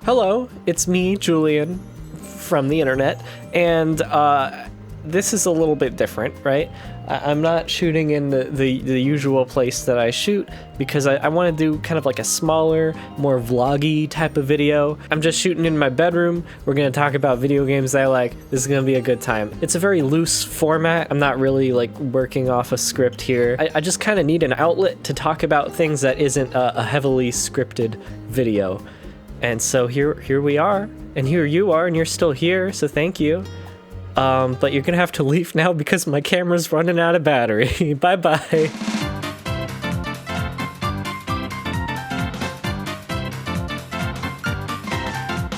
Hello, it's me, Julian, from the internet, and this is a little bit different, right? I'm not shooting in the usual place that I shoot because I want to do kind of like a smaller, more vloggy type of video. I'm just shooting in my bedroom. We're going to talk about video games I like. This is going to be a good time. It's a very loose format. I'm not really like working off a script here. I just kind of need an outlet to talk about things that isn't a heavily scripted video. And so here we are, and here you are, and you're still here, so thank you. But you're gonna have to leave now because my camera's running out of battery. Bye-bye.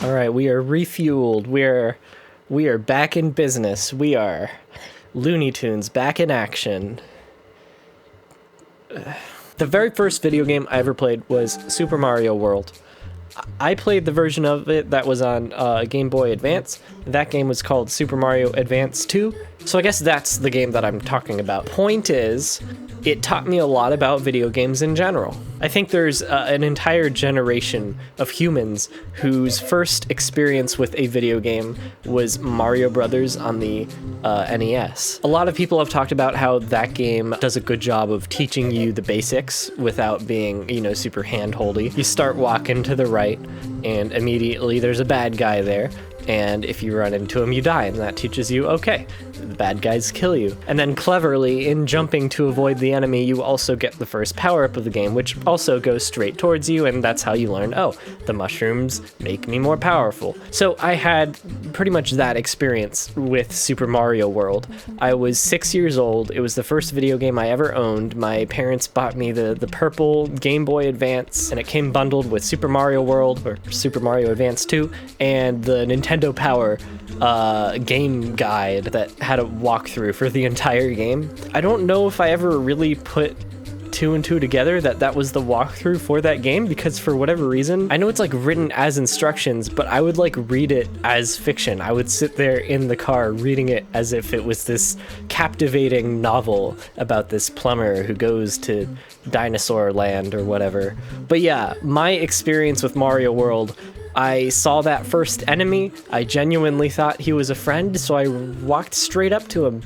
All right, we are refueled. We are back in business. We are Looney Tunes back in action. The very first video game I ever played was Super Mario World. I played the version of it that was on Game Boy Advance. That game was called Super Mario Advance 2. So I guess that's the game that I'm talking about. Point is, it taught me a lot about video games in general. I think there's an entire generation of humans whose first experience with a video game was Mario Brothers on the NES. A lot of people have talked about how that game does a good job of teaching you the basics without being, super hand-holdy. You start walking to the right, and immediately there's a bad guy there. And if you run into him, you die, and that teaches you, okay, the bad guys kill you. And then cleverly, in jumping to avoid the enemy, you also get the first power-up of the game, which also goes straight towards you, and that's how you learn, oh, the mushrooms make me more powerful. So I had pretty much that experience with Super Mario World. I was 6 years old. It was the first video game I ever owned. My parents bought me the purple Game Boy Advance, and it came bundled with Super Mario World, or Super Mario Advance 2, and the Nintendo Power game guide that had a walkthrough for the entire game. I don't know if I ever really put two and two together that was the walkthrough for that game, because for whatever reason, I know it's like written as instructions, but I would like read it as fiction. I would sit there in the car reading it as if it was this captivating novel about this plumber who goes to dinosaur land or whatever. But yeah, my experience with Mario World, I saw that first enemy, I genuinely thought he was a friend, so I walked straight up to him.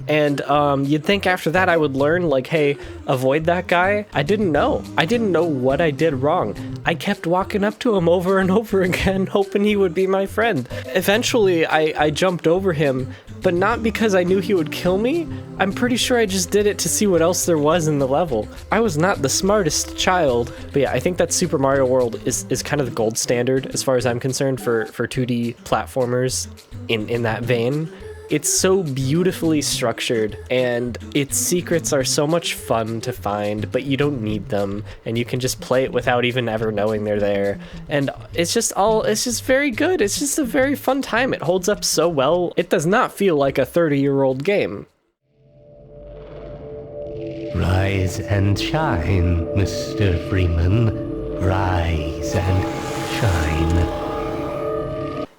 And you'd think after that I would learn, like, hey, avoid that guy. I didn't know. I didn't know what I did wrong. I kept walking up to him over and over again, hoping he would be my friend. Eventually, I jumped over him, but not because I knew he would kill me. I'm pretty sure I just did it to see what else there was in the level. I was not the smartest child, but yeah, I think that Super Mario World is kind of the gold standard as far as I'm concerned for 2D platformers in that vein. It's so beautifully structured, and its secrets are so much fun to find, but you don't need them, and you can just play it without even ever knowing they're there. And it's just very good. It's just a very fun time. It holds up so well. It does not feel like a 30-year-old game. Rise and shine, Mr. Freeman. Rise and shine.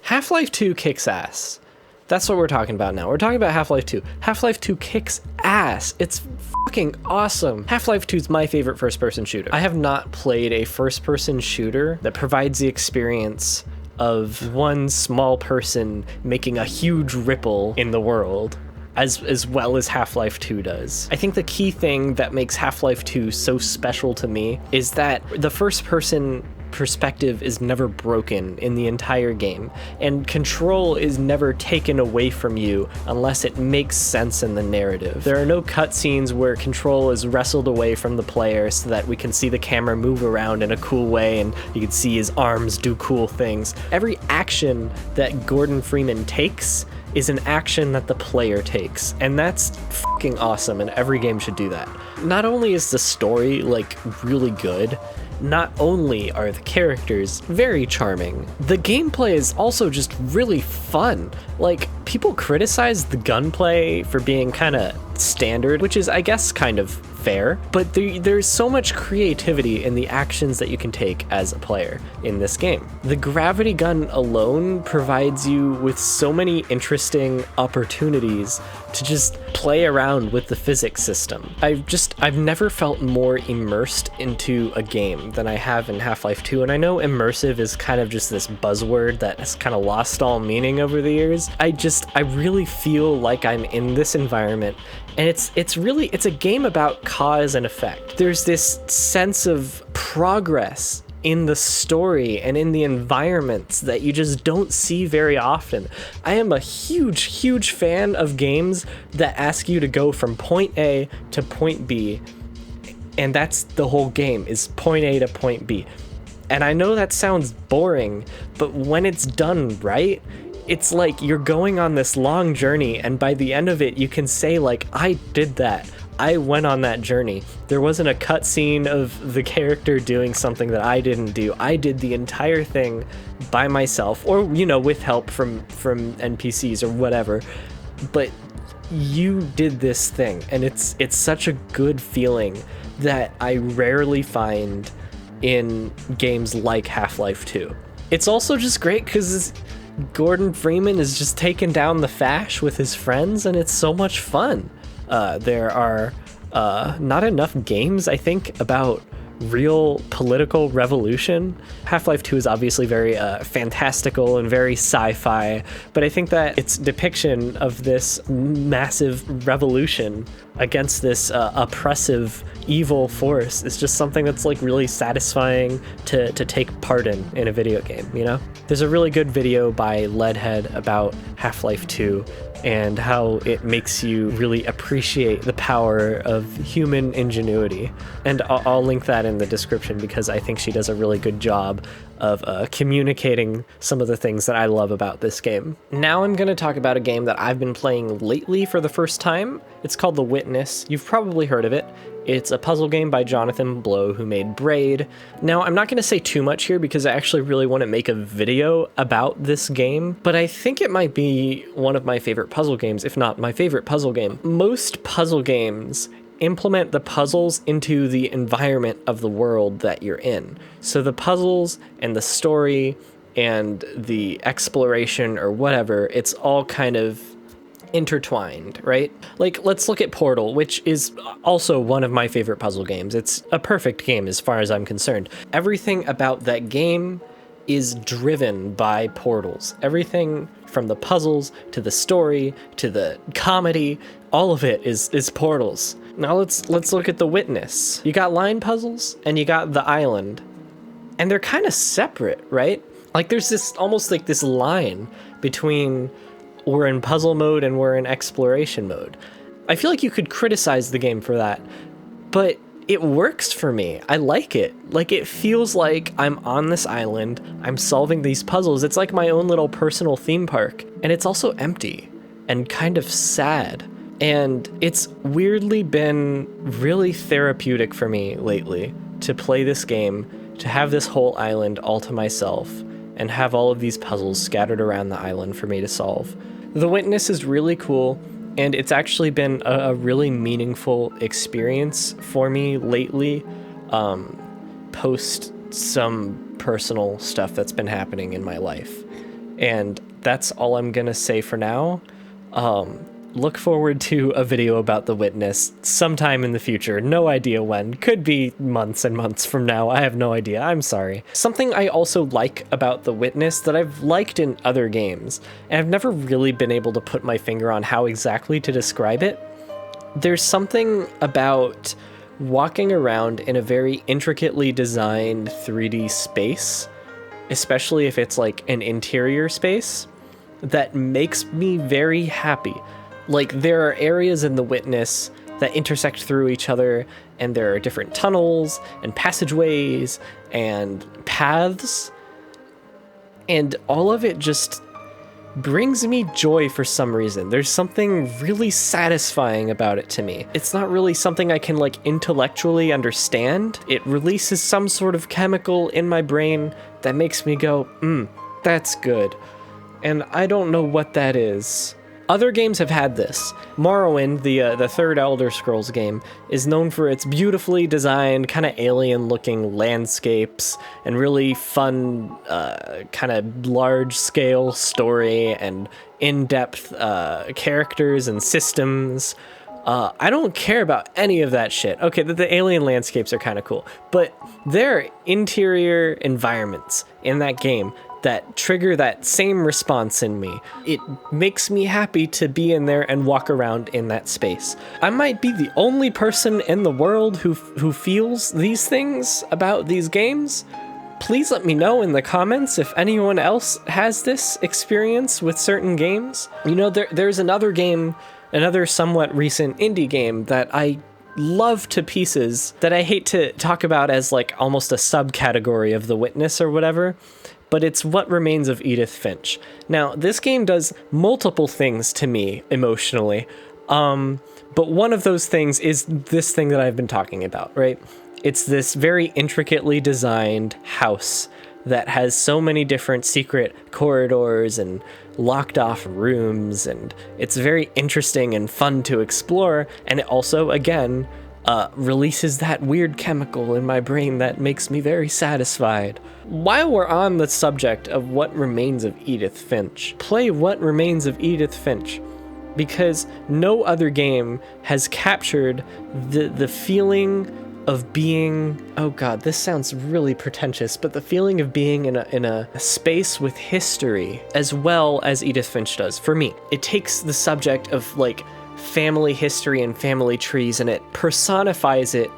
Half-Life 2 kicks ass. That's what we're talking about now. We're talking about Half-Life 2. Half-Life 2 kicks ass. It's fucking awesome. Half-Life 2 is my favorite first-person shooter. I have not played a first-person shooter that provides the experience of one small person making a huge ripple in the world as well as Half-Life 2 does. I think the key thing that makes Half-Life 2 so special to me is that the first-person perspective is never broken in the entire game, and control is never taken away from you unless it makes sense in the narrative. There are no cutscenes where control is wrestled away from the player so that we can see the camera move around in a cool way and you can see his arms do cool things. Every action that Gordon Freeman takes is an action that the player takes, and that's fucking awesome, and every game should do that. Not only is the story like really good, not only are the characters very charming, the gameplay is also just really fun. Like, people criticize the gunplay for being kind of standard, which is, I guess, kind of fair, but there's so much creativity in the actions that you can take as a player in this game. The gravity gun alone provides you with so many interesting opportunities to just play around with the physics system. I've never felt more immersed into a game than I have in Half-Life 2, and I know immersive is kind of just this buzzword that has kind of lost all meaning over the years. I really feel like I'm in this environment, and it's a game about cause and effect. There's this sense of progress in the story and in the environments that you just don't see very often. I am a huge fan of games that ask you to go from point A to point B, and that's the whole game, is point A to point B. And I know that sounds boring, but when it's done right, it's like you're going on this long journey, and by the end of it, you can say, like, I did that. I went on that journey. There wasn't a cutscene of the character doing something that I didn't do. I did the entire thing by myself, or, you know, with help from NPCs or whatever. But you did this thing, and it's such a good feeling that I rarely find in games like Half-Life 2. It's also just great because Gordon Freeman is just taking down the Fash with his friends, and it's so much fun. There are not enough games, I think, about real political revolution. Half-Life 2 is obviously very fantastical and very sci-fi, but I think that its depiction of this massive revolution against this oppressive evil force is just something that's like really satisfying to take part in a video game, you know? There's a really good video by Leadhead about Half-Life 2 and how it makes you really appreciate the power of human ingenuity. And I'll link that in the description because I think she does a really good job of communicating some of the things that I love about this game. Now I'm going to talk about a game that I've been playing lately for the first time. It's called The Witness. You've probably heard of it. It's a puzzle game by Jonathan Blow, who made Braid. Now, I'm not going to say too much here because I actually really want to make a video about this game, but I think it might be one of my favorite puzzle games, if not my favorite puzzle game. Most puzzle games implement the puzzles into the environment of the world that you're in. So the puzzles and the story and the exploration or whatever, it's all kind of intertwined, right? Like, let's look at Portal, which is also one of my favorite puzzle games. It's a perfect game as far as I'm concerned. Everything about that game is driven by portals. Everything from the puzzles to the story to the comedy, all of it is portals. Now let's look at The Witness. You got line puzzles and you got the island, and they're kind of separate, right? Like, there's this almost like this line between we're in puzzle mode and we're in exploration mode. I feel like you could criticize the game for that, but it works for me. I like it. Like, it feels like I'm on this island, I'm solving these puzzles. It's like my own little personal theme park, and it's also empty and kind of sad. And it's weirdly been really therapeutic for me lately to play this game, to have this whole island all to myself, and have all of these puzzles scattered around the island for me to solve. The Witness is really cool, and it's actually been a really meaningful experience for me lately, post some personal stuff that's been happening in my life. And that's all I'm gonna say for now. Look forward to a video about The Witness sometime in the future. No idea when. Could be months and months from now. I have no idea. I'm sorry. Something I also like about The Witness that I've liked in other games, and I've never really been able to put my finger on how exactly to describe it. There's something about walking around in a very intricately designed 3D space, especially if it's like an interior space, that makes me very happy. Like, there are areas in The Witness that intersect through each other, and there are different tunnels and passageways and paths, and all of it just brings me joy for some reason. There's something really satisfying about it to me. It's not really something I can, like, intellectually understand. It releases some sort of chemical in my brain that makes me go, that's good. And I don't know what that is. Other games have had this. Morrowind, the third Elder Scrolls game, is known for its beautifully designed, kind of alien-looking landscapes and really fun, kind of large-scale story and in-depth characters and systems. I don't care about any of that shit. Okay, the alien landscapes are kind of cool, but there are interior environments in that game that trigger that same response in me. It makes me happy to be in there and walk around in that space. I might be the only person in the world who feels these things about these games. Please let me know in the comments if anyone else has this experience with certain games. You know, there's another game, another somewhat recent indie game that I love to pieces that I hate to talk about as like almost a subcategory of The Witness or whatever, but it's What Remains of Edith Finch. Now, this game does multiple things to me emotionally, but one of those things is this thing that I've been talking about, right? It's this very intricately designed house that has so many different secret corridors and locked off rooms, and it's very interesting and fun to explore, and it also, again, releases that weird chemical in my brain that makes me very satisfied. While we're on the subject of What Remains of Edith Finch, play What Remains of Edith Finch, because no other game has captured the feeling of being, oh god, this sounds really pretentious, but the feeling of being in a space with history as well as Edith Finch does, for me. It takes the subject of like family history and family trees and it personifies it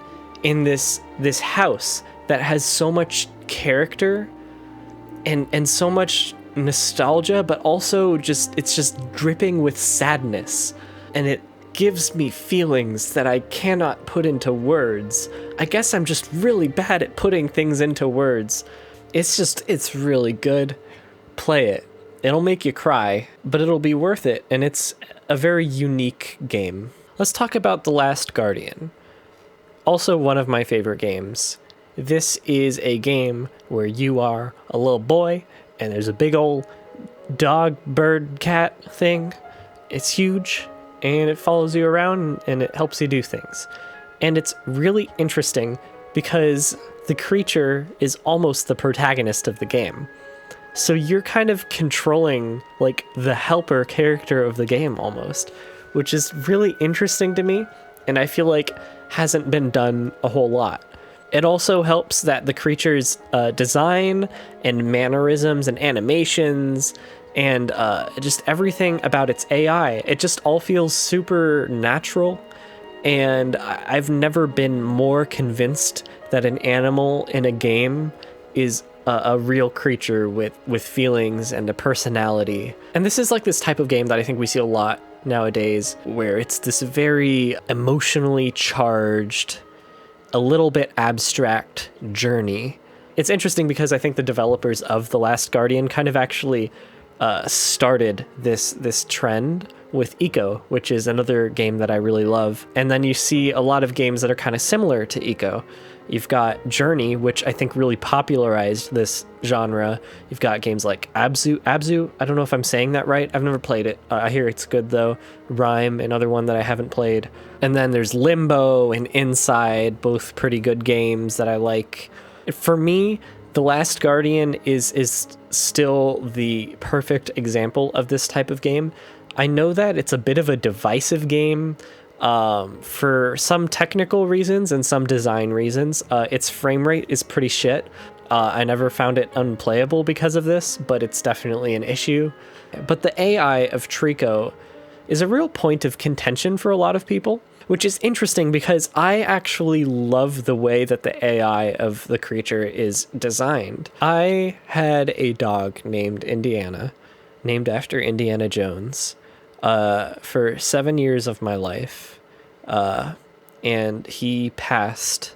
in this house that has so much character and so much nostalgia, but also it's just dripping with sadness, and it gives me feelings that I cannot put into words. I guess I'm just really bad at putting things into words. It's really good. Play it. It'll make you cry, but it'll be worth it, and it's a very unique game. Let's talk about The Last Guardian. Also one of my favorite games. This is a game where you are a little boy, and there's a big old dog, bird, cat thing. It's huge, and it follows you around, and it helps you do things. And it's really interesting because the creature is almost the protagonist of the game. So you're kind of controlling like the helper character of the game almost, which is really interesting to me, and I feel like hasn't been done a whole lot. It also helps that the creature's design and mannerisms and animations and just everything about its AI, it just all feels super natural. And I've never been more convinced that an animal in a game is a real creature with feelings and a personality. And this is like this type of game that I think we see a lot nowadays, where it's this very emotionally charged, a little bit abstract journey. It's interesting because I think the developers of The Last Guardian kind of actually started this trend with Eco, which is another game that I really love. And then you see a lot of games that are kind of similar to Eco. You've got Journey, which I think really popularized this genre. You've got games like Abzu. I don't know if I'm saying that right. I've never played it. I hear it's good though. Rhyme, another one that I haven't played. And then there's Limbo and Inside, both pretty good games that I like. For me, The Last Guardian is still the perfect example of this type of game. I know that it's a bit of a divisive game for some technical reasons and some design reasons. Its frame rate is pretty shit. I never found it unplayable because of this, but it's definitely an issue. But the AI of Trico is a real point of contention for a lot of people, which is interesting because I actually love the way that the AI of the creature is designed. I had a dog named Indiana, named after Indiana Jones, for 7 years of my life, and he passed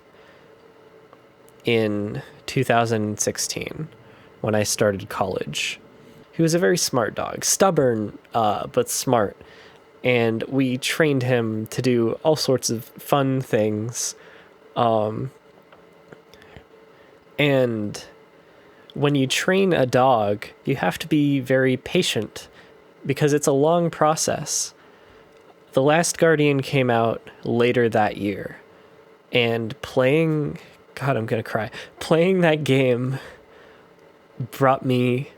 in 2016 when I started college. He was a very smart dog, stubborn, but smart. And we trained him to do all sorts of fun things. And when you train a dog, you have to be very patient because it's a long process. The Last Guardian came out later that year, and playing that game brought me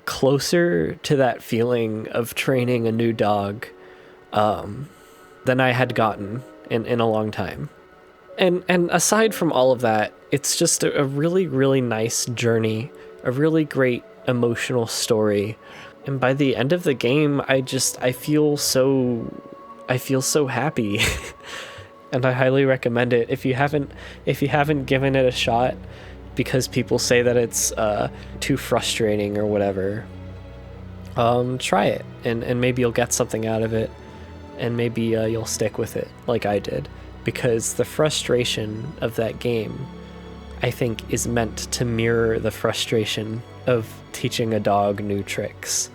closer to that feeling of training a new dog than I had gotten in a long time. And aside from all of that, it's just a really, really nice journey, a really great emotional story. And by the end of the game, I feel so happy. And I highly recommend it. If you haven't given it a shot because people say that it's too frustrating or whatever, try it and maybe you'll get something out of it, and maybe you'll stick with it like I did, because the frustration of that game, I think, is meant to mirror the frustration of teaching a dog new tricks.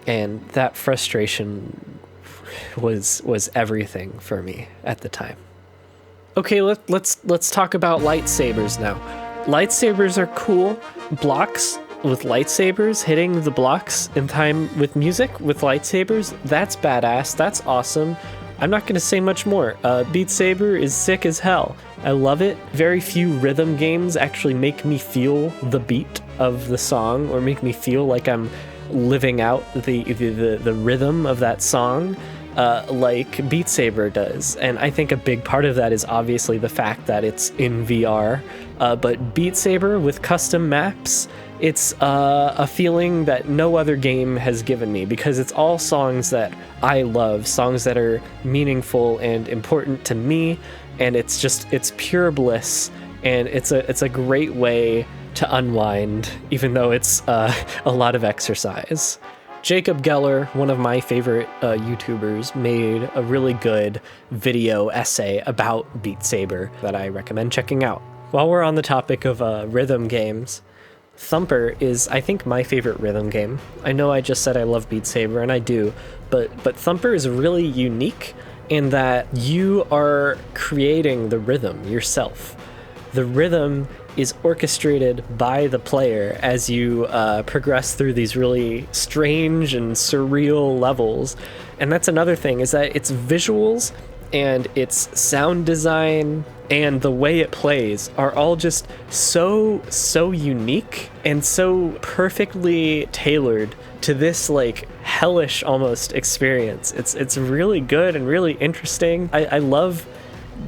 And that frustration was everything for me at the time. Okay, let's talk about lightsabers now. Lightsabers are cool. Blocks with lightsabers, hitting the blocks in time with music with lightsabers, that's badass, that's awesome. I'm not gonna say much more. Beat Saber is sick as hell. I love it. Very few rhythm games actually make me feel the beat of the song or make me feel like I'm living out the rhythm of that song like Beat Saber does. And I think a big part of that is obviously the fact that it's in VR. But Beat Saber with custom maps, it's a feeling that no other game has given me, because it's all songs that I love, songs that are meaningful and important to me, and it's pure bliss, and it's a great way to unwind, even though it's a lot of exercise. Jacob Geller, one of my favorite YouTubers, made a really good video essay about Beat Saber that I recommend checking out. While we're on the topic of rhythm games, Thumper is, I think, my favorite rhythm game. I know I just said I love Beat Saber, and I do, but Thumper is really unique in that you are creating the rhythm yourself. The rhythm is orchestrated by the player as you progress through these really strange and surreal levels. And that's another thing, is that its visuals and its sound design and the way it plays are all just so unique and so perfectly tailored to this like hellish almost experience. It's really good and really interesting. I love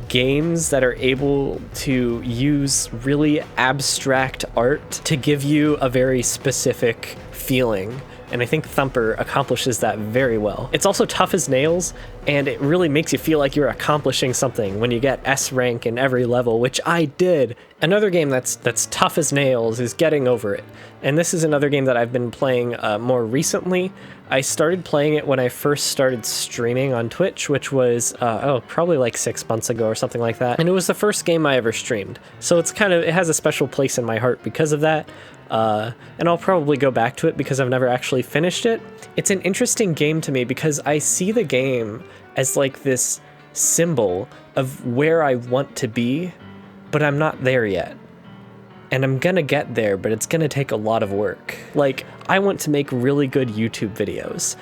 games that are able to use really abstract art to give you a very specific feeling. And I think Thumper accomplishes that very well. It's also tough as nails, and it really makes you feel like you're accomplishing something when you get S rank in every level, which I did. Another game that's tough as nails is Getting Over It. And this is another game that I've been playing more recently. I started playing it when I first started streaming on Twitch, which was, probably like 6 months ago or something like that. And it was the first game I ever streamed. So it has a special place in my heart because of that. And I'll probably go back to it because I've never actually finished it. It's an interesting game to me because I see the game as like this symbol of where I want to be, but I'm not there yet. And I'm gonna get there, but it's gonna take a lot of work. Like, I want to make really good YouTube videos.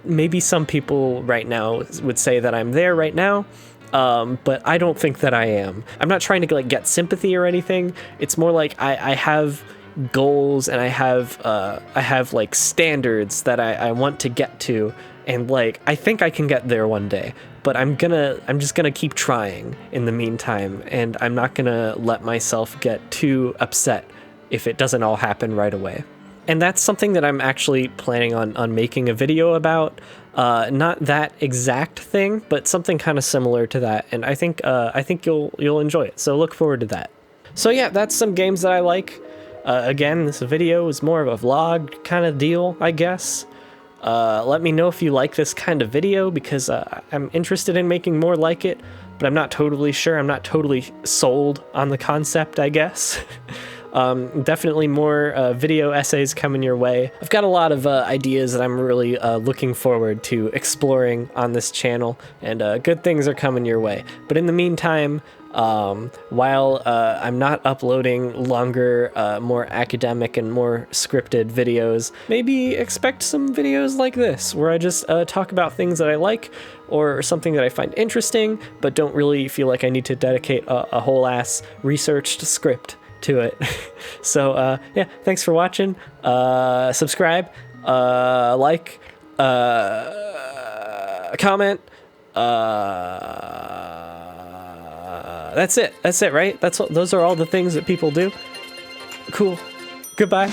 Maybe some people right now would say that I'm there right now, but I don't think that I am. I'm not trying to like get sympathy or anything. It's more like I have goals, and I have like standards that I want to get to, and like I think I can get there one day, but I'm just gonna keep trying in the meantime, and I'm not gonna let myself get too upset if it doesn't all happen right away. And that's something that I'm actually planning on making a video about. Not that exact thing, but something kind of similar to that, and I think you'll enjoy it. So look forward to that. So yeah, that's some games that I like. Again, this video is more of a vlog kind of deal, I guess. Let me know if you like this kind of video, because I'm interested in making more like it, but I'm not totally sure. I'm not totally sold on the concept, I guess. Definitely more video essays coming your way. I've got a lot of ideas that I'm really looking forward to exploring on this channel, and good things are coming your way. But in the meantime, while I'm not uploading longer, more academic and more scripted videos, maybe expect some videos like this, where I just talk about things that I like, or something that I find interesting, but don't really feel like I need to dedicate a whole ass researched script to it. So yeah, thanks for watching. Subscribe, like, comment. That's it. That's it, right? Those are all the things that people do. Cool. Goodbye.